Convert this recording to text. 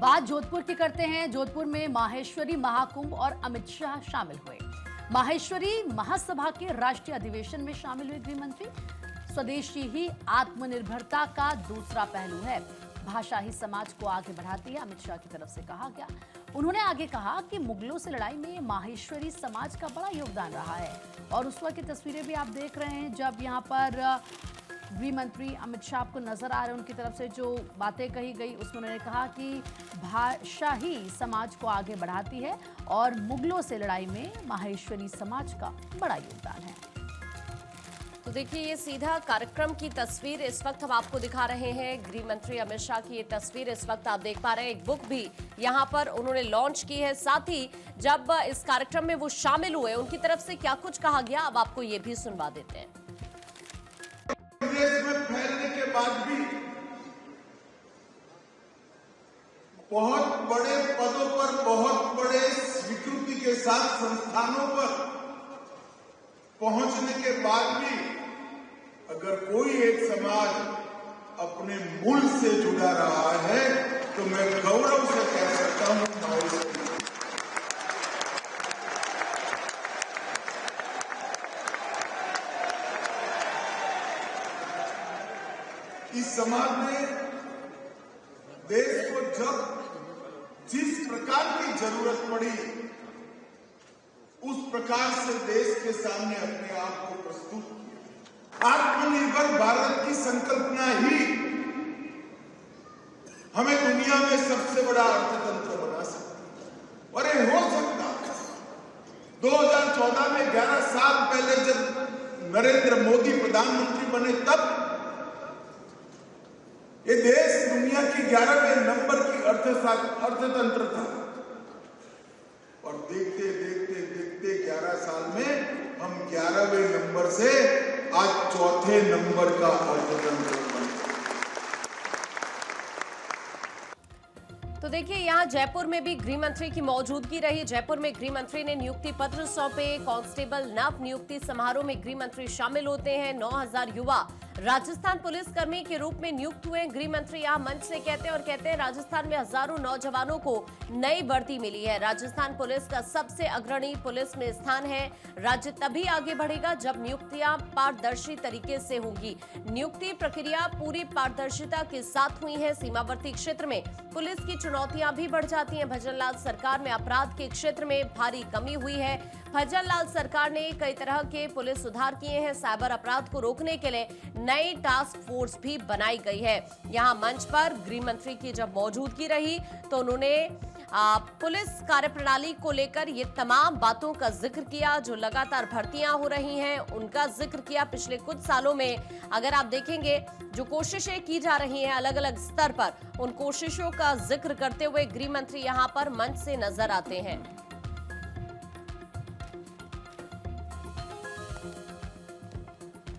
बात जोधपुर की करते हैं। जोधपुर में माहेश्वरी महाकुंभ और अमित शाह शामिल हुए। माहेश्वरी महासभा के राष्ट्रीय अधिवेशन में शामिल हुए गृह मंत्री। स्वदेशी ही आत्मनिर्भरता का दूसरा पहलू है, भाषा ही समाज को आगे बढ़ाती है, अमित शाह की तरफ से कहा गया। उन्होंने आगे कहा कि मुगलों से लड़ाई में माहेश्वरी समाज का बड़ा योगदान रहा है। और उस वक्त की तस्वीरें भी आप देख रहे हैं जब यहाँ पर गृह मंत्री अमित शाह को नजर आ रहे हैं। उनकी तरफ से जो बातें कही गई उसमें उन्होंने कहा कि भाषा ही समाज को आगे बढ़ाती है और मुगलों से लड़ाई में माहेश्वरी समाज का बड़ा योगदान है। तो देखिए, ये सीधा कार्यक्रम की तस्वीर इस वक्त हम आपको दिखा रहे हैं। गृह मंत्री अमित शाह की ये तस्वीर इस वक्त आप देख पा रहे हैं। एक बुक भी यहाँ पर उन्होंने लॉन्च की है। साथ ही जब इस कार्यक्रम में वो शामिल हुए, उनकी तरफ से क्या कुछ कहा गया, अब आपको ये भी सुनवा देते हैं। विदेश में फैलने के बाद भी बहुत बड़े पदों पर, बहुत बड़े स्वीकृति के साथ संस्थानों पर पहुंचने के बाद भी अगर कोई एक समाज अपने मूल से जुड़ा रहा है तो मैं गौरव से कह सकता हूं माहेश्वरी। इस समाज ने देश को जब जिस प्रकार की जरूरत पड़ी उस प्रकार से देश के सामने अपने आप को प्रस्तुत किया। आत्मनिर्भर भारत की संकल्पना ही हमें दुनिया में सबसे बड़ा अर्थतंत्र बना सकती है। और ये हो सकता है 2014 में 11 साल पहले जब नरेंद्र मोदी प्रधानमंत्री बने तब ये देश दुनिया की 11वें नंबर की अर्थतंत्र था। और देखते देखते देखते 11 साल में हम 11वें नंबर से आज चौथे नंबर का अर्थतंत्र बने। तो देखिए, यहाँ जयपुर में भी गृह मंत्री की मौजूदगी रही। जयपुर में गृह मंत्री ने नियुक्ति पत्र सौंपे। कांस्टेबल नव नियुक्ति समारोह में गृह मंत्री शामिल होते हैं। 9000 युवा राजस्थान पुलिस कर्मी के रूप में नियुक्त हुए। गृह मंत्री यहाँ मंच से कहते हैं राजस्थान में हजारों नौजवानों को नई वर्दी मिली है। राजस्थान पुलिस का सबसे अग्रणी पुलिस में स्थान है। राज्य तभी आगे बढ़ेगा जब नियुक्तियां पारदर्शी तरीके से होंगी। नियुक्ति प्रक्रिया पूरी पारदर्शिता के साथ हुई है। सीमावर्ती क्षेत्र में पुलिस की चुनौतियां भी बढ़ जाती हैं। भजनलाल सरकार में अपराध के क्षेत्र में भारी कमी हुई है। भजनलाल सरकार ने कई तरह के पुलिस सुधार किए हैं। साइबर अपराध को रोकने के लिए नई टास्क फोर्स भी बनाई गई है। यहां मंच पर गृह मंत्री की जब मौजूदगी रही तो उन्होंने पुलिस कार्यप्रणाली को लेकर ये तमाम बातों का जिक्र किया। जो लगातार भर्तियां हो रही हैं उनका जिक्र किया। पिछले कुछ सालों में अगर आप देखेंगे जो कोशिशें की जा रही हैं अलग अलग स्तर पर, उन कोशिशों का जिक्र करते हुए गृह मंत्री यहां पर मंच से नजर आते हैं।